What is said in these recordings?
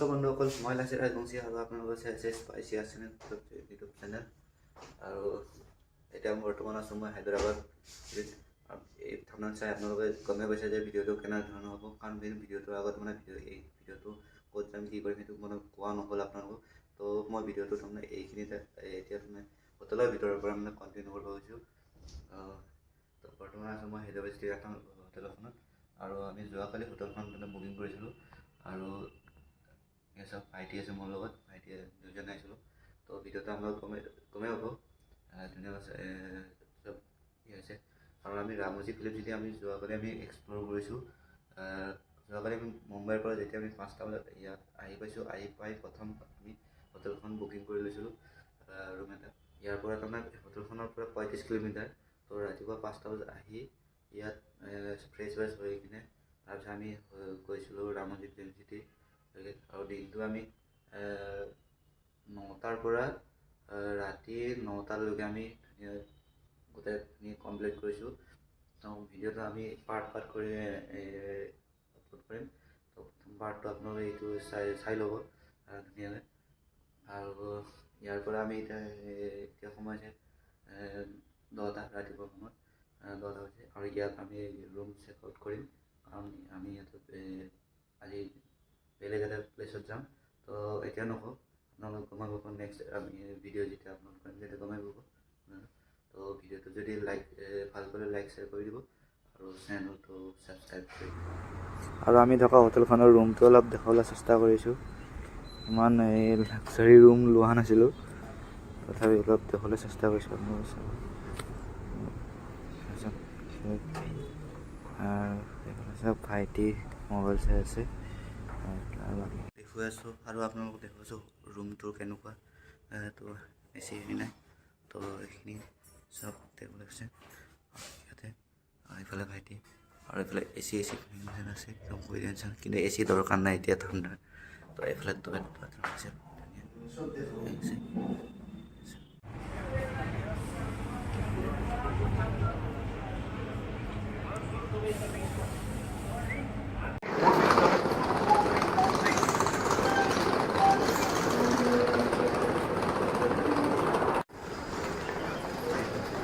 নমস্কাৰ বন্ধুসকল, মই লাচিত ৰাজবংশী আৰু আপোনালোকৰ চাইছে স্পাইচি আছামিজ ইউটিউব চেনেল। আৰু এতিয়া বৰ্তমান আছোঁ মই হায়দৰাবাদ। এই থামনেল চাই আপোনালোকে গমে পাইছে যে ভিডিঅ'টো কেনেধৰণৰ হ'ব, কাৰণ ভিডিঅ'টোৰ আগত মানে এই ভিডিঅ'টো ক'ত যাম কি কৰিম সেইটো মানে কোৱা নহ'ল আপোনালোকক। তো মই ভিডিঅ'টো তাৰমানে এইখিনিতে এতিয়া মানে হোটেলৰ ভিতৰৰ পৰা মানে কণ্টিনিউ কৰিব গৈছোঁ। তো বৰ্তমান আছোঁ মই হায়দৰাবাদ ষ্টেট এখন হোটেলখনত, আৰু আমি যোৱাকালি হোটেলখন মানে বুকিং কৰিছিলোঁ। আৰু চব ভাইটি আছে মোৰ লগত, ভাইটিয়ে দুজন আহিছিলোঁ। তো ভিডিঅ'টো আপোনালোক গমেই হ'ব ধুনীয়া চব হৈছে। আৰু আমি ৰামোজী ফিল্ম চিটি আমি যোৱাকালি আমি এক্সপ্ল'ৰ কৰিছোঁ। যোৱাকালি আমি মুম্বাইৰ পৰা যেতিয়া আমি 5টা বজাত ইয়াত আহি পাইছোঁ, আহি পাই প্ৰথম আমি হোটেলখন বুকিং কৰি লৈছিলোঁ ৰুম এটা। ইয়াৰ পৰা তাৰমানে হোটেলখনৰ পৰা 35 কিলোমিটাৰ। তো ৰাতিপুৱা 5টা বজাত আহি ইয়াত ফ্ৰেছ হৈ কিনে তাৰপিছত আমি গৈছিলোঁ ৰামোজী ফিল্ম চিটি। আৰু দিনটো আমি 9টাৰ পৰা ৰাতি 9টালৈকে আমি গোটেইখিনি কমপ্লিট কৰিছোঁ। তো ভিডিঅ'টো আমি পাৰ্ট কৰি আপলোড কৰিম। তো প্ৰথম পাৰ্টটো আপোনালোকে এইটো চাই ল'ব ধুনীয়াকৈ। আৰু ইয়াৰ পৰা আমি এতিয়া সময় হৈছে 10টা, ৰাতিপুৱা সময়ত 10টা হৈছে। আৰু ইয়াত আমি ৰুম চেক আউট কৰিম, কাৰণ আমি ইয়াত আজি বেলেগ এটা প্লেচত যাম। তো এতিয়া নকওঁ, আপোনালোক গমাই পাব নেক্সট আমি ভিডিঅ' যেতিয়া আপলোড কৰিম তেতিয়া গমাই পাব। তো ভিডিঅ'টো যদি ভাল কৰি লাইক শ্বেয়াৰ কৰি দিব আৰু চেনেলটো ছাবস্ক্ৰাইব কৰি দিব। আৰু আমি থকা হোটেলখনৰ ৰুমটো অলপ দেখাবলৈ চেষ্টা কৰিছোঁ। ইমান এই লাক্সাৰী ৰুম লোৱা নাছিলোঁ, তথাপি অলপ দেখাবলৈ চেষ্টা কৰিছোঁ আপোনালোকে চাব। আৰু ভাইটি মোবাইল চাই আছে দেখুৱাই আছোঁ, আৰু আপোনালোকক দেখুৱাইছোঁ ৰুমটো কেনেকুৱা। তো বেছি হেৰি নাই, তো এইখিনি চব দেখিবলৈ আছে ইয়াতে। এইফালে ভাইটি, আৰু এইফালে এচি ফেন আছে, একদম কৈ টেনশ্যন, কিন্তু এচি দৰকাৰ নাই এতিয়া ঠাণ্ডা। তো এইফালে আছে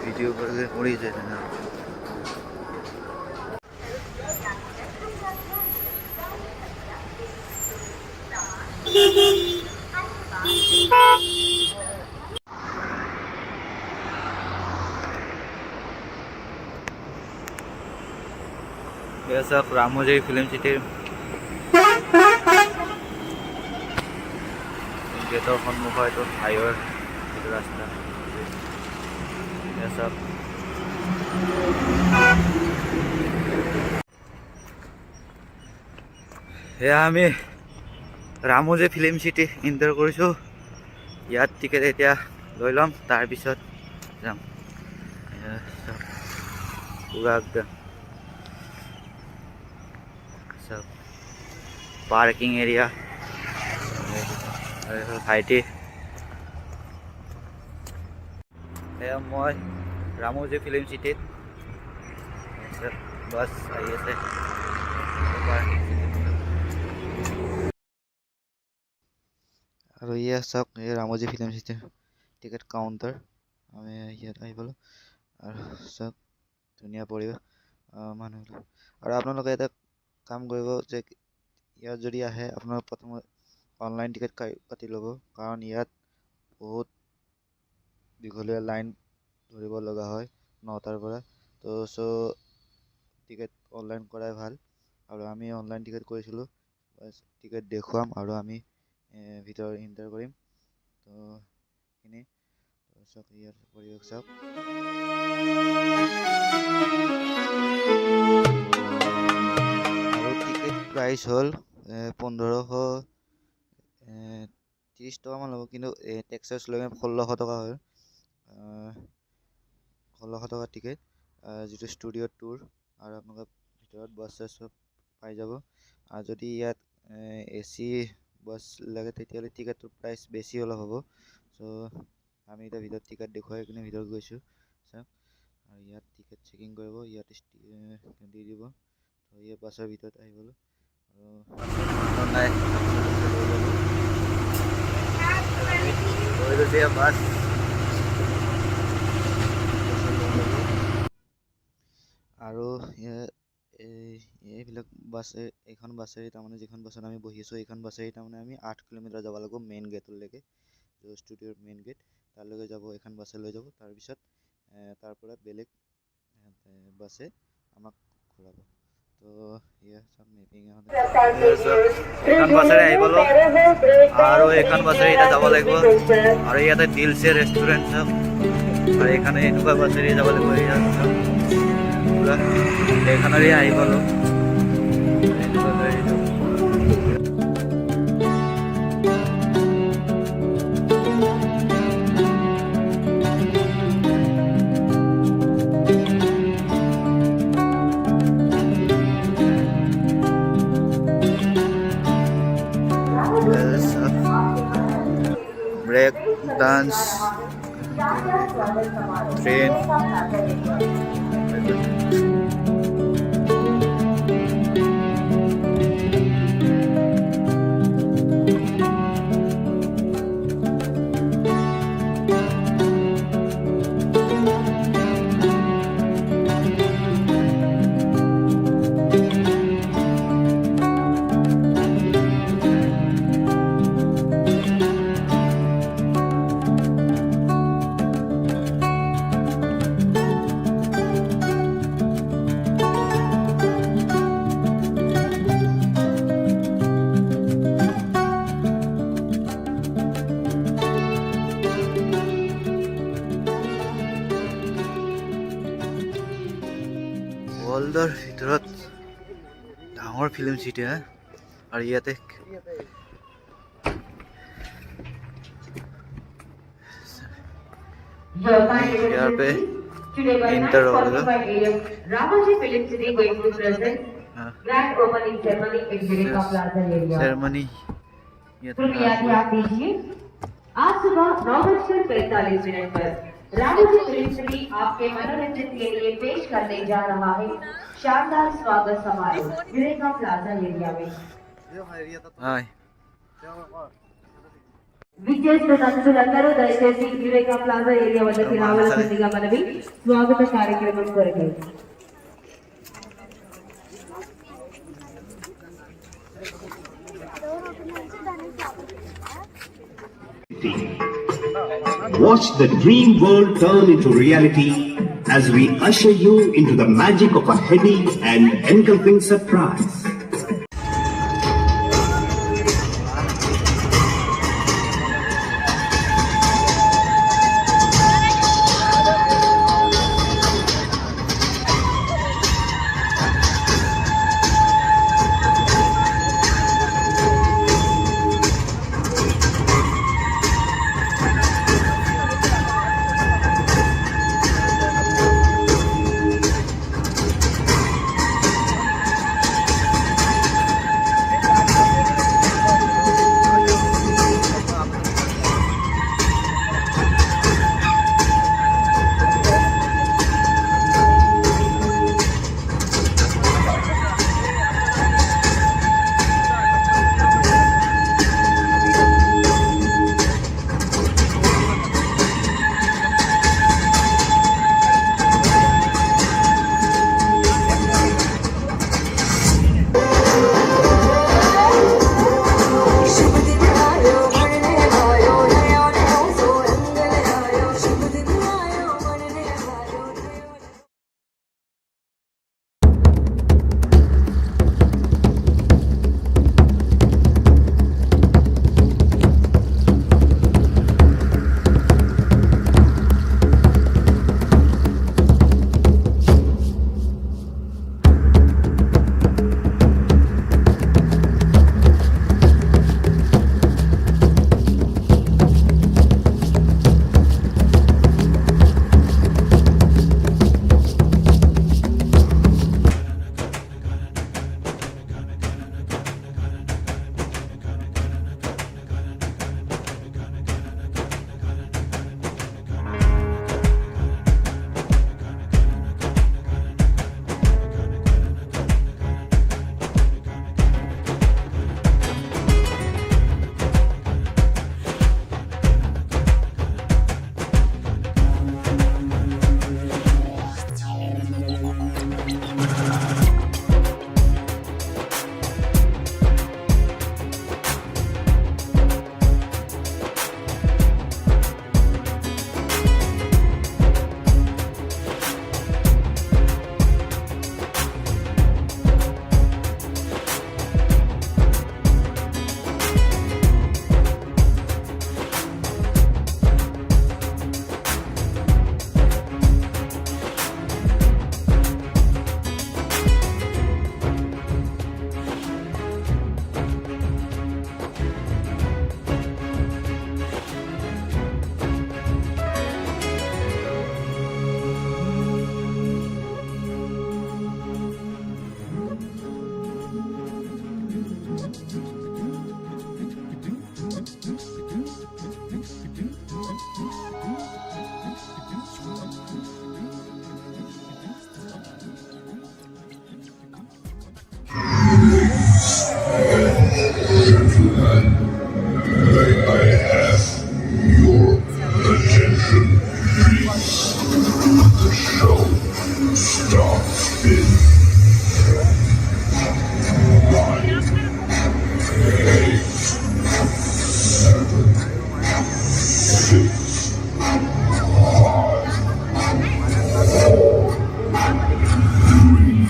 ভিডিও কৰি যায় না। ये सब रामोजी फिल्म सिटी गेटर सन्मुख तो हाईवे रास्ता। ये सब আমি ৰামোজী ফিল্ম চিটি এণ্টাৰ কৰিছোঁ। ইয়াত টিকেট এতিয়া লৈ ল'ম, তাৰপিছত যাম পুৰা চব পাৰ্কিং এৰিয়া। ভাইটি এয়া মই ৰামোজী ফিল্ম চিটিত, বাছ আহি আছে। আৰু ইয়ে চাওক, এই ৰামোজী ফিল্ম চিটিৰ টিকেট কাউণ্টাৰ। আমি ইয়াত আহি পালোঁ, আৰু চাওক ধুনীয়া পৰিৱেশ মানুহবিলাক। আৰু আপোনালোকে এটা কাম কৰিব যে ইয়াত যদি আহে আপোনালোকে প্ৰথমে অনলাইন টিকেট কাটি ল'ব, কাৰণ ইয়াত বহুত দীঘলীয়া লাইন ধৰিব লগা হয় 9টাৰ পৰা। তো টিকেট অনলাইন কৰাই ভাল। আৰু আমি অনলাইন টিকেট কৰিছিলোঁ, টিকেট দেখুৱাম আৰু আমি ভিতৰত এণ্টাৰ কৰিম। তো সেইখিনি চাওক, ইয়াৰ পৰিৱেশ চাওক। আৰু টিকেট প্ৰাইচ হ'ল 1530 টকামান ল'ব, কিন্তু টেক্সাছ লৈ 1600 টকা হয়। 1600 টকা টিকেট, যিটো ষ্টুডিঅ' টুৰ। আৰু আপোনালোকে ভিতৰত বাছ চাছ চব পাই যাব। আৰু যদি ইয়াত AC বাছ লাগে তেতিয়াহ'লে টিকেটটোৰ প্ৰাইচ বেছি অলপ হ'ব। আমি এতিয়া ভিতৰত টিকেট দেখুৱাই কিনে ভিতৰত গৈছোঁ চাওক। আৰু ইয়াত টিকেট চেকিং কৰিব, ইয়াত দি দিব। তো ইয়াত বাছৰ ভিতৰত আহি গ'লোঁ, আৰু নাই होती है बस আৰু এইবিলাক বাছে এইখন বাছেৰে তাৰমানে যিখন বাছত আমি বহি আছোঁ এইখন বাছেৰে তাৰমানে আমি 8 কিলোমিটাৰ যাব লাগিব মেইন গেটলৈকে ষ্টুডিঅ'ৰ মেইন গেট তালৈকে যাব এইখন বাছে লৈ যাব তাৰপিছত তাৰ পৰা বেলেগ বাছে আমাক ঘূৰাব তো এয়া সব মেপিং এইখন বাছেৰে আহিবলৈ আৰু এইখন বাছেৰে এতিয়া যাব লাগিব আৰু ইয়াতে দিলছে ৰেষ্টুৰেণ্ট সব আৰু এইখানে এনেকুৱা বাছেৰে যাব লাগিব এইখনৰে আহি পালোঁ break dance train वर्ल्डर ভিতৰত ডাঙৰ ফিল্ম সিটি है और ইয়াতে यहाँ पे इंटर हो गया Ramoji Film City going to present grand opening ceremony in Guwahati Plaza area. Ceremony कृपया ध्यान दीजिए आज सुबह 9:45 पर रामोजी फिल्म सिटी आपके मनोरंजन के लिए पेश करने जा रहा है शानदार स्वागत समारोह गुवाहाटी प्लाजा एरिया में। हाय విజేతలందరూ దయచేసి గువాహటి ప్లాజా ఏరియా వద్దకు రావాల్సిందిగా మనవి స్వాగత కార్యక్రమం కొరకు Watch the dream world turn into reality as we usher you into the magic of a heady and engulfing surprise.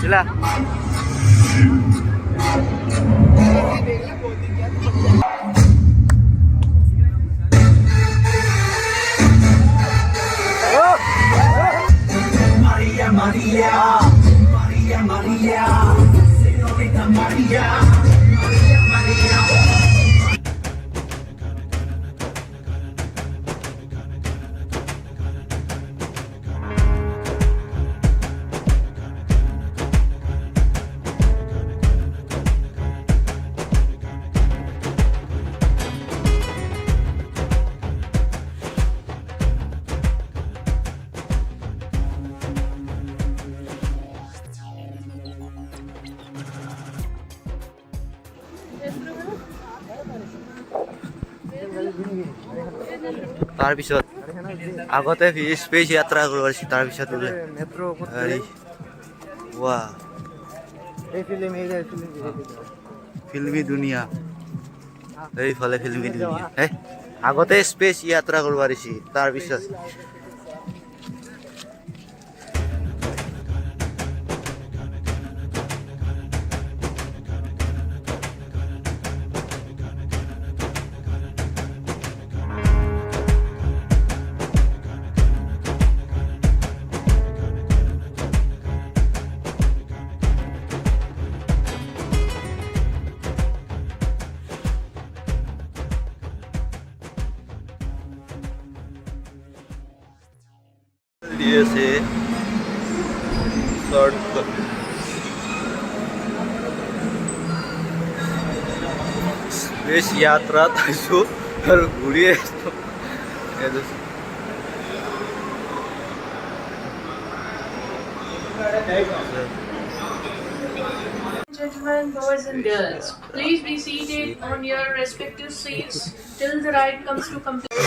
Sila. Maria, Maria, Maria, Maria, Señorita Maria, Maria, Maria. তাৰ পিছত আগতে space যাত্ৰা কৰিব পাৰিছে তাৰ পিছত বোলে হেৰি ৱা ফিল্মি দুনিয়া এইফালে ফিল্মি দুনিয়া আগতে স্পেচ যাত্ৰা কৰিব পাৰিছে তাৰ পিছত से शॉर्टकट स्पेस यात्रा थाइसो और घुरी Gentlemen, boys and girls, please be seated on your respective seats till the ride comes to completion.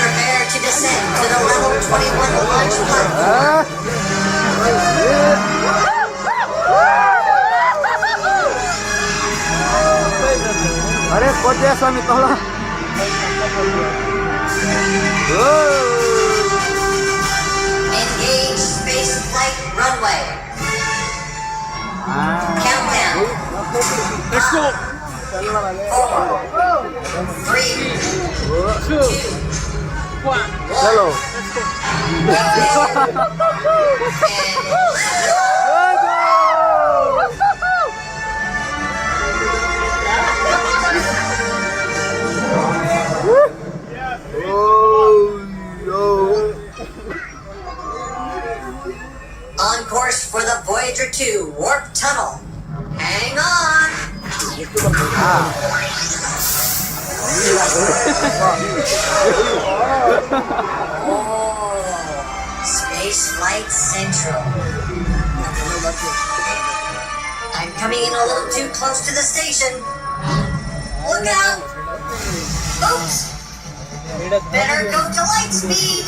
Prepare to descend to the level 21 launch platform. अरे कोटे स्वामी तोला Engage space flight runway. Countdown. Let's go. 4, 3, 2, 1. Hello. On course for the Voyager 2 warp tunnel. Hang on. Space Flight Central. I'm coming in a little too close to the station. Look out! Oops! Better go to light speed.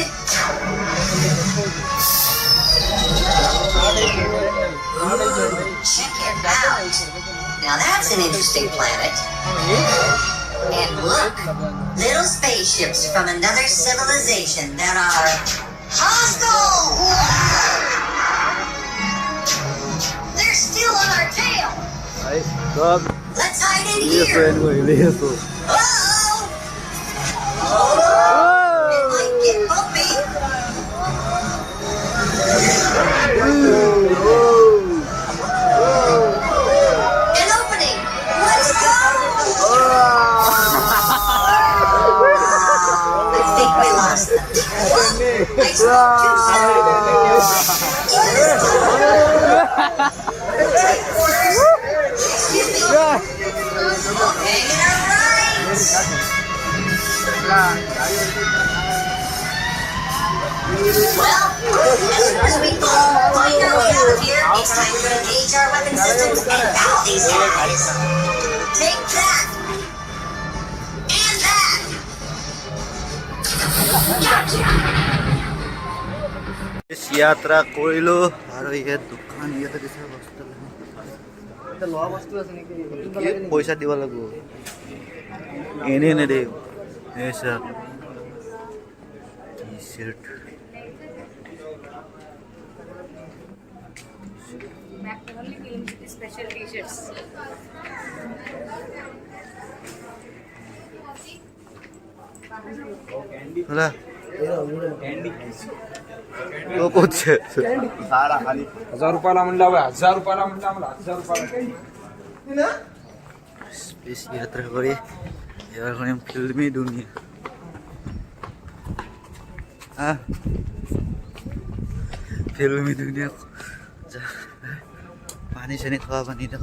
Ooh, check it out. Now that's an interesting planet. And look, little spaceships from another civilization that are hostile. They're still on our tail. Let's hide in here. Uh-oh. It might get bumpy. An opening. Let's go. I think we lost them. I spoke too soon. Tight quarters. Excuse me. Hanging our rights. Well, as we find your way out of here, it's time to engage our weapon systems and battle these guys. Take that! And that! यात्रा কৰিলো আৰু ইয়াত দোকান ইয়াতে দিছে বস্তু পইচা দিব লাগিব এনে নেদে এসা টি-শার্ট Special t-shirts. হলা तो कुछ सारा खाली 1000 रुपयाला म्हणलं 1000 रुपयाला म्हणलं आम्हाला 1000 रुपयाला स्पेस यात्रा करी यार हम फिल्मी दुनिया हाँ फिल्मी दुनिया पानी से नहीं खावा पानी तो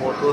फोटो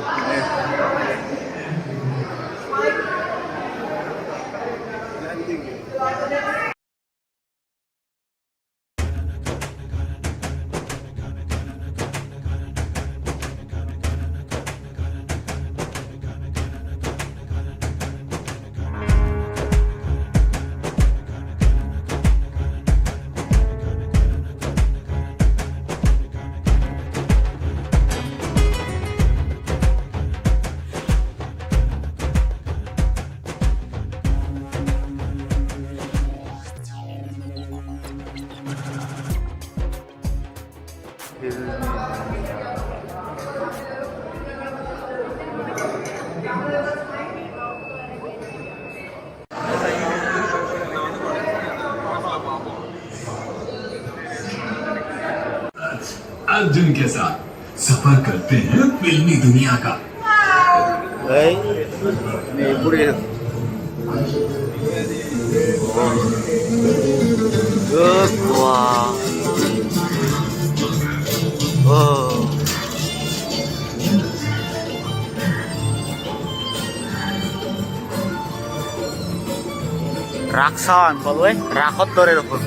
अर्जुन के साथ सफर करते हैं फिल्मी दुनिया का রাখছান বলবে রাখত ধরে রকম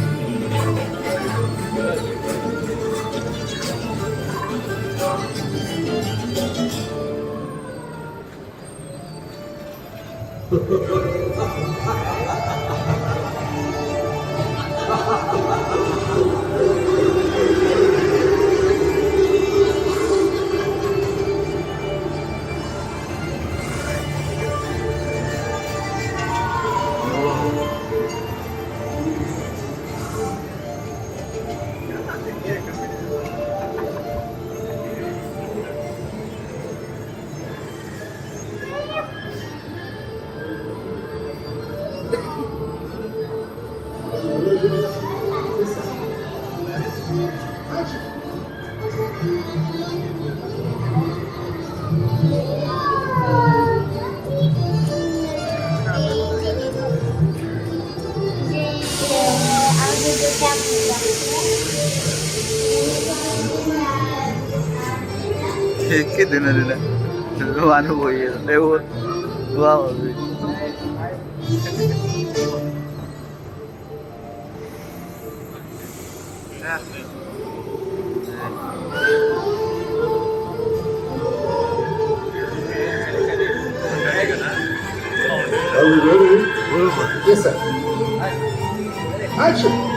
¿Qué tiene nena? No van a oír, wow. Are we ready? Yes, sir. Action!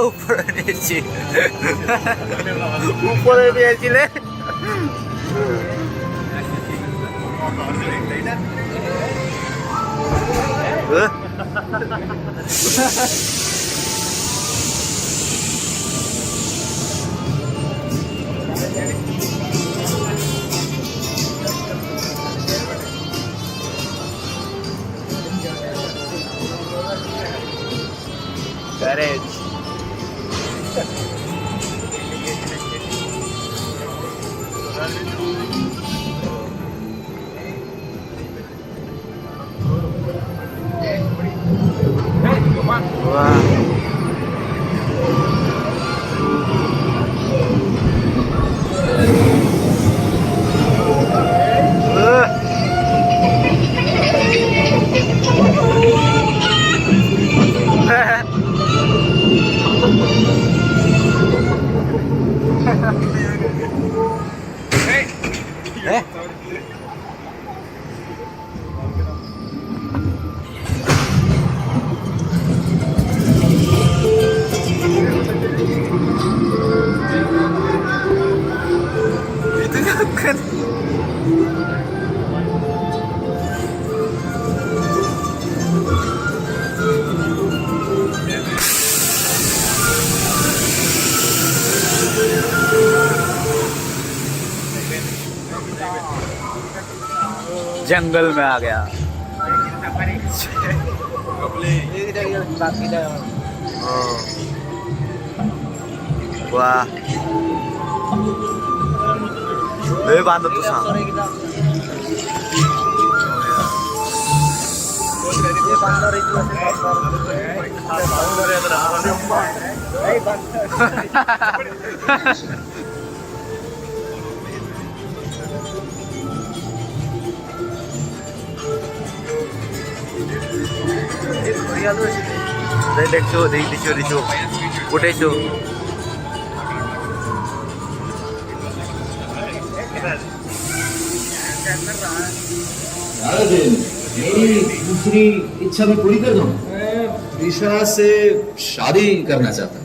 উপরে নিয়েছি উপরে নিয়েছিলে Garage. जंगल में आ गया वाह बांध तो দেখছো দিছো দিছো উঠেছো मेरी दूसरी इच्छा भी पूरी कर दूं। मैं दिशा से शादी करना चाहता हूँ।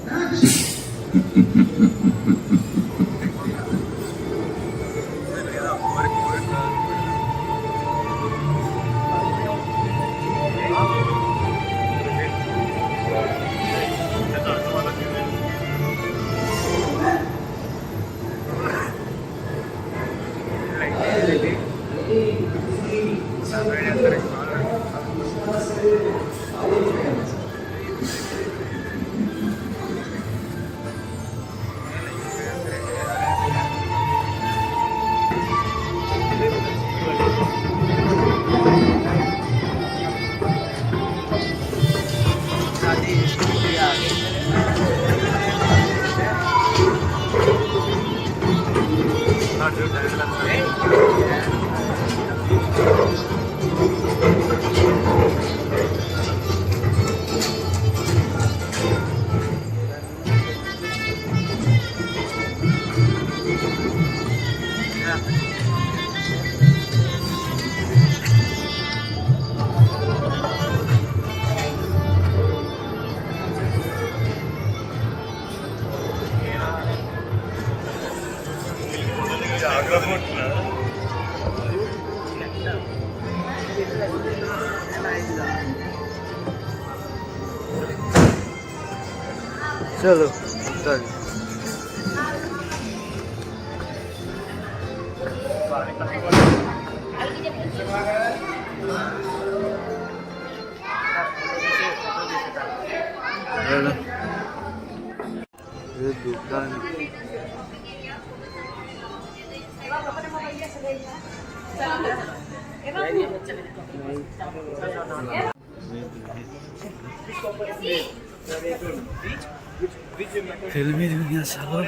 चलो चल ये दुकान फिल्मी दुनिया सालो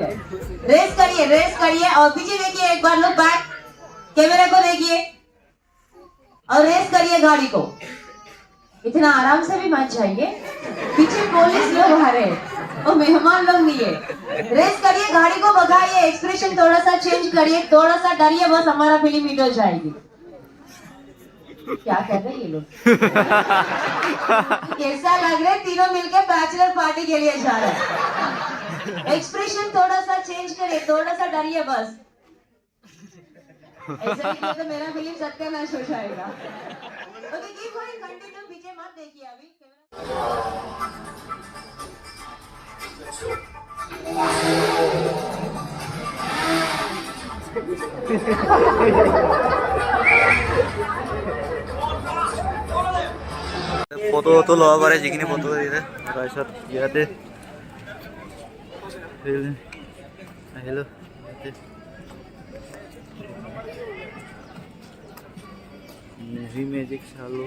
है रेस करिए और पीछे देखिए एक बार लोग बैक कैमरे को देखिए और रेस करिए गाड़ी को इतना आराम से भी मत जाइए पीछे पुलिस लोग आ रहे हैं और मेहमान लोग नहीं है रेस करिए गाड़ी को भगाइए एक्सप्रेशन थोड़ा सा चेंज करिए थोड़ा सा डरिए बस हमारा फिल्म हिट हो जाएगी क्या कर रहे हैं ये लोग कैसा लग रहा है तीनों मिलकर बैचलर पार्टी के लिए जा रहे हैं एक्सप्रेशन थोड़ा सा चेंज करिए थोड़ा सा डरिए बस ऐसा नहीं तो मेरा फिल्म सत्यानाश हो जाएगा ओके कीप गोइंग कंटिन्यू पीछे मत देखिए अभी ফটো ল'ব পাৰে যিখিনি ফটো দিছে তাৰপিছত ইয়াতে আহিলোঁ मूवी मैजिक चालू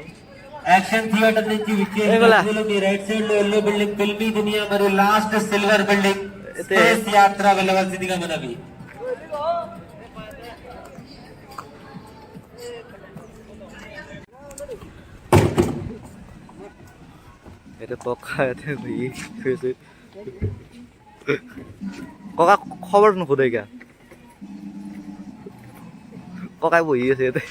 एक्शन थिएटर నుంచి విచ్చేసిన రైట్ సైడ్ లో ఎల్లో బిల్డింగ్ ఫిల్మీ దునియా మరియు లాస్ట్ సిల్వర్ బిల్డింగ్ స్పేస్ యాత్ర వెళ్ళవలసిందిగా మనవి এটা টকা এতে বহি গৈছে ককা খবৰ নুসুধে কিয় ককাই বহি আছে ইয়াতে